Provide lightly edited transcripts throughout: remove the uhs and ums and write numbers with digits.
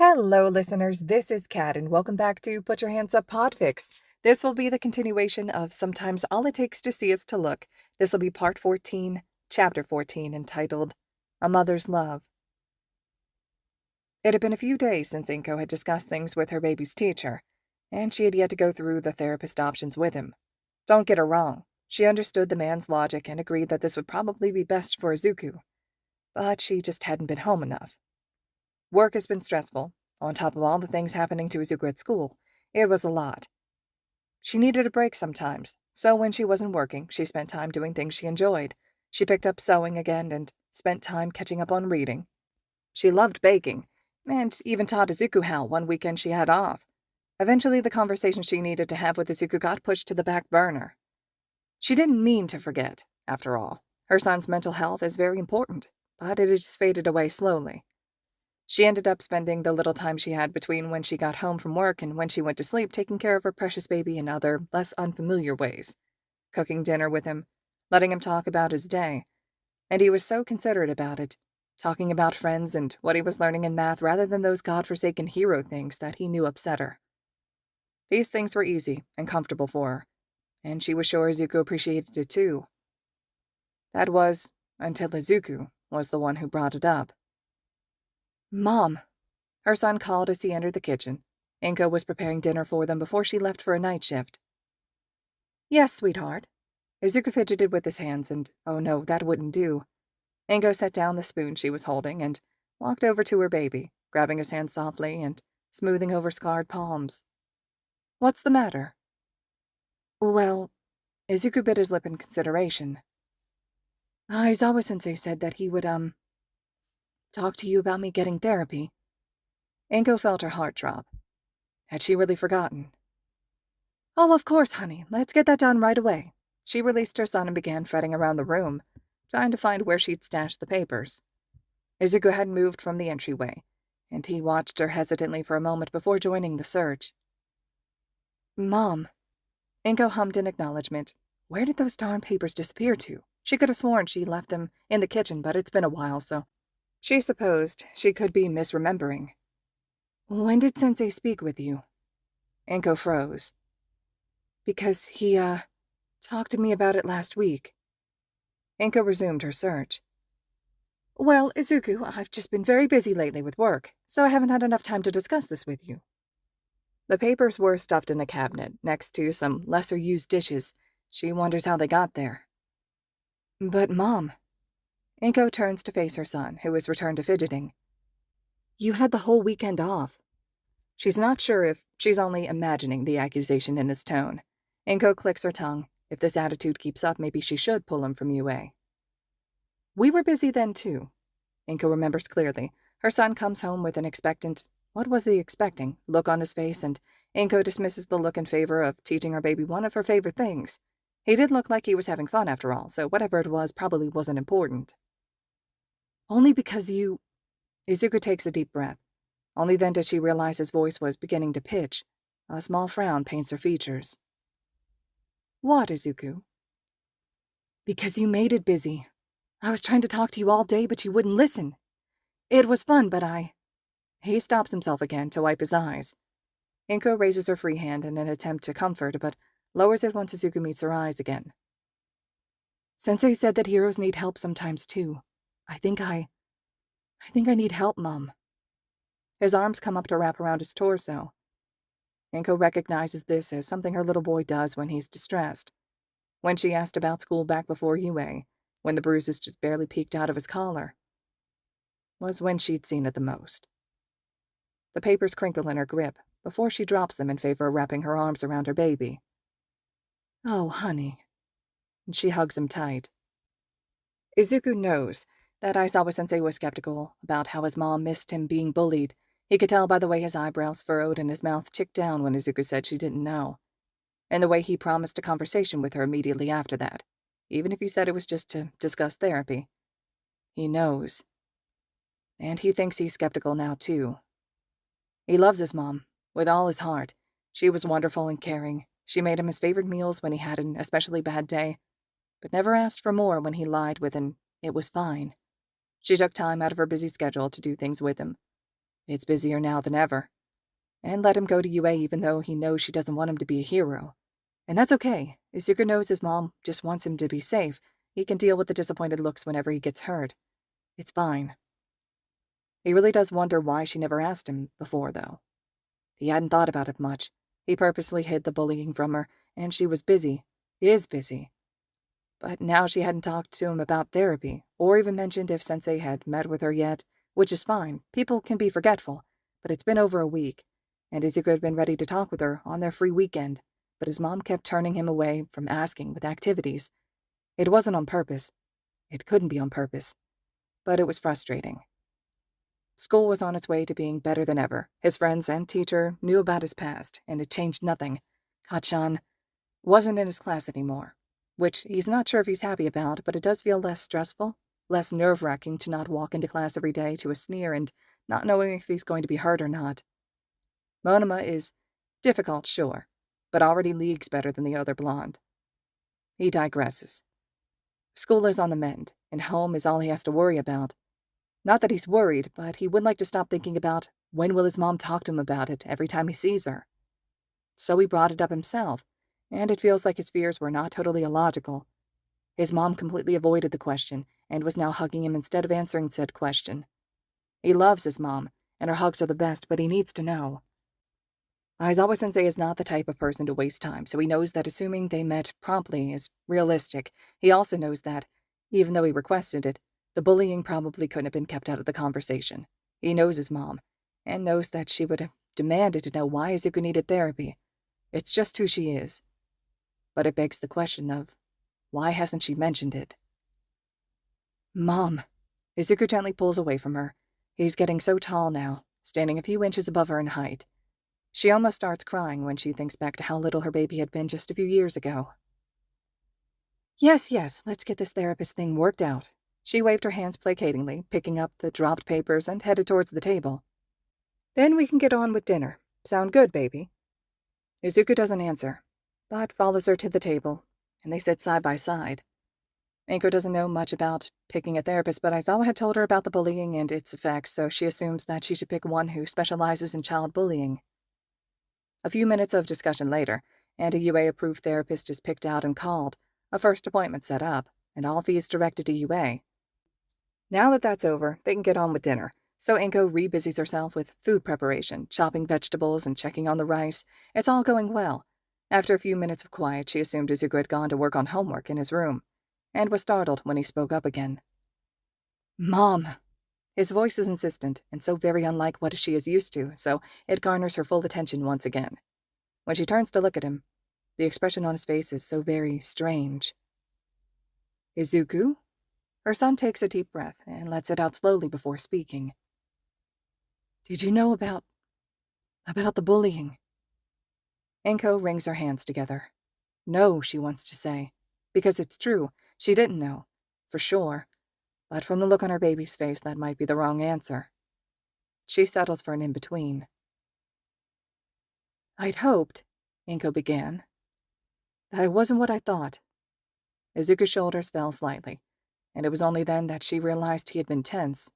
Hello, listeners. This is Kat, and welcome back to Put Your Hands Up Podfics. This will be the continuation of Sometimes All It Takes to See Is to Look. This will be part 14, chapter 14, entitled A Mother's Love. It had been a few days since Inko had discussed things with her baby's teacher, and she had yet to go through the therapist options with him. Don't get her wrong. She understood the man's logic and agreed that this would probably be best for Izuku. But she just hadn't been home enough. Work has been stressful. On top of all the things happening to Izuku at school, it was a lot. She needed a break sometimes, so when she wasn't working, she spent time doing things she enjoyed. She picked up sewing again and spent time catching up on reading. She loved baking, and even taught Izuku how one weekend she had off. Eventually, the conversation she needed to have with Izuku got pushed to the back burner. She didn't mean to forget, after all. Her son's mental health is very important, but it had just faded away slowly. She ended up spending the little time she had between when she got home from work and when she went to sleep taking care of her precious baby in other, less unfamiliar ways. Cooking dinner with him, letting him talk about his day. And he was so considerate about it, talking about friends and what he was learning in math rather than those godforsaken hero things that he knew upset her. These things were easy and comfortable for her, and she was sure Izuku appreciated it too. That was until Izuku was the one who brought it up. "Mom," her son called as he entered the kitchen. Inko was preparing dinner for them before she left for a night shift. "Yes, sweetheart." Izuku fidgeted with his hands and, oh no, that wouldn't do. Inko set down the spoon she was holding and walked over to her baby, grabbing his hand softly and smoothing over scarred palms. "What's the matter?" "Well," Izuku bit his lip in consideration. "Aizawa-sensei said that he would, talk to you about me getting therapy." Inko felt her heart drop. Had she really forgotten? "Oh, of course, honey. Let's get that done right away." She released her son and began fretting around the room, trying to find where she'd stashed the papers. Izuku had moved from the entryway, and he watched her hesitantly for a moment before joining the search. "Mom." Inko hummed in acknowledgement. Where did those darn papers disappear to? She could have sworn she left them in the kitchen, but it's been a while, so she supposed she could be misremembering. "When did Sensei speak with you?" Inko froze. "Because he, talked to me about it last week." Inko resumed her search. "Well, Izuku, I've just been very busy lately with work, so I haven't had enough time to discuss this with you." The papers were stuffed in a cabinet next to some lesser-used dishes. She wonders how they got there. "But, Mom..." Inko turns to face her son, who has returned to fidgeting. "You had the whole weekend off." She's not sure if she's only imagining the accusation in his tone. Inko clicks her tongue. If this attitude keeps up, maybe she should pull him from UA. "We were busy then, too." Inko remembers clearly. Her son comes home with an expectant, what was he expecting, look on his face, and Inko dismisses the look in favor of teaching her baby one of her favorite things. He did look like he was having fun after all, so whatever it was probably wasn't important. "Only because you..." Izuku takes a deep breath. Only then does she realize his voice was beginning to pitch. A small frown paints her features. "What, Izuku?" "Because you made it busy. I was trying to talk to you all day, but you wouldn't listen. It was fun, but I..." He stops himself again to wipe his eyes. Inko raises her free hand in an attempt to comfort, but lowers it once Izuku meets her eyes again. "Sensei said that heroes need help sometimes, too. I think I need help, Mom." His arms come up to wrap around his torso. Inko recognizes this as something her little boy does when he's distressed. When she asked about school back before UA, when the bruises just barely peeked out of his collar, was when she'd seen it the most. The papers crinkle in her grip before she drops them in favor of wrapping her arms around her baby. "Oh, honey." And she hugs him tight. Izuku knows that Aizawa-sensei was skeptical about how his mom missed him being bullied. He could tell by the way his eyebrows furrowed and his mouth ticked down when Izuku said she didn't know, and the way he promised a conversation with her immediately after that, even if he said it was just to discuss therapy. He knows. And he thinks he's skeptical now, too. He loves his mom, with all his heart. She was wonderful and caring. She made him his favorite meals when he had an especially bad day, but never asked for more when he lied with an "it was fine." She took time out of her busy schedule to do things with him. It's busier now than ever. And let him go to UA even though he knows she doesn't want him to be a hero. And that's okay. Izuku knows his mom just wants him to be safe. He can deal with the disappointed looks whenever he gets hurt. It's fine. He really does wonder why she never asked him before, though. He hadn't thought about it much. He purposely hid the bullying from her, and she was busy. Is busy. But now she hadn't talked to him about therapy, or even mentioned if Sensei had met with her yet, which is fine. People can be forgetful, but it's been over a week, and Izuku had been ready to talk with her on their free weekend, but his mom kept turning him away from asking with activities. It wasn't on purpose. It couldn't be on purpose. But it was frustrating. School was on its way to being better than ever. His friends and teacher knew about his past, and it changed nothing. Kachan wasn't in his class anymore, which he's not sure if he's happy about, but it does feel less stressful, less nerve-wracking to not walk into class every day to a sneer and not knowing if he's going to be hurt or not. Monoma is difficult, sure, but already leagues better than the other blonde. He digresses. School is on the mend, and home is all he has to worry about. Not that he's worried, but he would like to stop thinking about when will his mom talk to him about it every time he sees her. So he brought it up himself, and it feels like his fears were not totally illogical. His mom completely avoided the question and was now hugging him instead of answering said question. He loves his mom, and her hugs are the best, but he needs to know. Aizawa-sensei is not the type of person to waste time, so he knows that assuming they met promptly is realistic. He also knows that, even though he requested it, the bullying probably couldn't have been kept out of the conversation. He knows his mom, and knows that she would have demanded to know why Izuku needed therapy. It's just who she is. But it begs the question of, why hasn't she mentioned it? Mom. Izuku gently pulls away from her. He's getting so tall now, standing a few inches above her in height. She almost starts crying when she thinks back to how little her baby had been just a few years ago. Yes, let's get this therapist thing worked out. She waved her hands placatingly, picking up the dropped papers and headed towards the table. Then we can get on with dinner. Sound good, baby? Izuku doesn't answer, but follows her to the table, and they sit side by side. Inko doesn't know much about picking a therapist, but Aizawa had told her about the bullying and its effects, so she assumes that she should pick one who specializes in child bullying. A few minutes of discussion later, and a UA-approved therapist is picked out and called, a first appointment set up, and all fees directed to UA. Now that that's over, they can get on with dinner, so Inko re-busies herself with food preparation, chopping vegetables and checking on the rice. It's all going well. After a few minutes of quiet, she assumed Izuku had gone to work on homework in his room, and was startled when he spoke up again. Mom! His voice is insistent, and so very unlike what she is used to, so it garners her full attention once again. When she turns to look at him, the expression on his face is so very strange. Izuku? Her son takes a deep breath and lets it out slowly before speaking. Did you know about the bullying? Inko wrings her hands together. No, she wants to say. Because it's true, she didn't know. For sure. But from the look on her baby's face, that might be the wrong answer. She settles for an in-between. I'd hoped, Inko began, that it wasn't what I thought. Izuku's shoulders fell slightly, and it was only then that she realized he had been tense.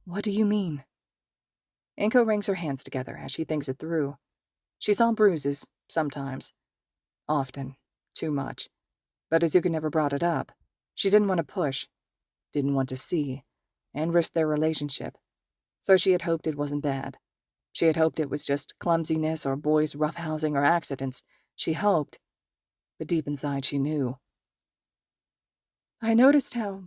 What do you mean? Inko wrings her hands together as she thinks it through. She saw bruises, sometimes. Often. Too much. But Izuku never brought it up. She didn't want to push, didn't want to see, and risk their relationship. So she had hoped it wasn't bad. She had hoped it was just clumsiness or boys roughhousing or accidents. She hoped, but deep inside she knew. I noticed how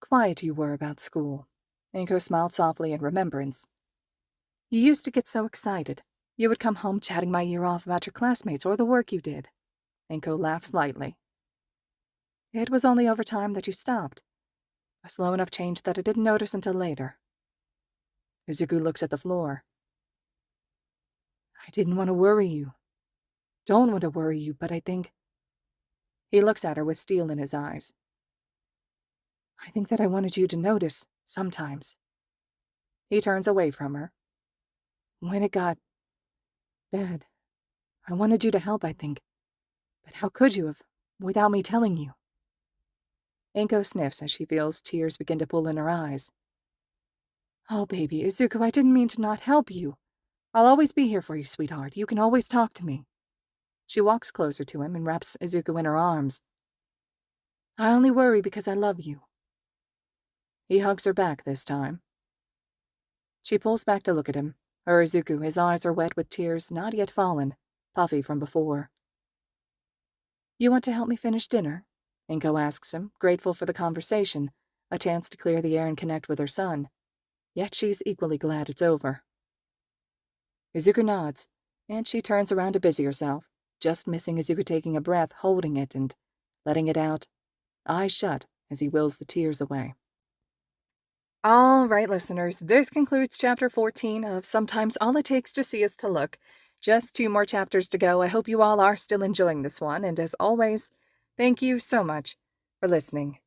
quiet you were about school. Inko smiled softly in remembrance. You used to get so excited. You would come home chatting my ear off about your classmates or the work you did. Inko laughed slightly. It was only over time that you stopped. A slow enough change that I didn't notice until later. Izuku looks at the floor. I didn't want to worry you. Don't want to worry you, but I think... He looks at her with steel in his eyes. I think that I wanted you to notice, sometimes. He turns away from her. When it got bad, I wanted you to help, I think. But how could you have, without me telling you? Inko sniffs as she feels tears begin to pool in her eyes. Oh, baby, Izuku, I didn't mean to not help you. I'll always be here for you, sweetheart. You can always talk to me. She walks closer to him and wraps Izuku in her arms. I only worry because I love you. He hugs her back this time. She pulls back to look at him. Her Izuku, his eyes are wet with tears not yet fallen, puffy from before. You want to help me finish dinner? Inko asks him, grateful for the conversation, a chance to clear the air and connect with her son. Yet she's equally glad it's over. Izuku nods, and she turns around to busy herself, just missing Izuku taking a breath, holding it and letting it out, eyes shut as he wills the tears away. All right, listeners, this concludes Chapter 14 of Sometimes All It Takes to See Is to Look. Just 2 more chapters to go. I hope you all are still enjoying this one, and as always, thank you so much for listening.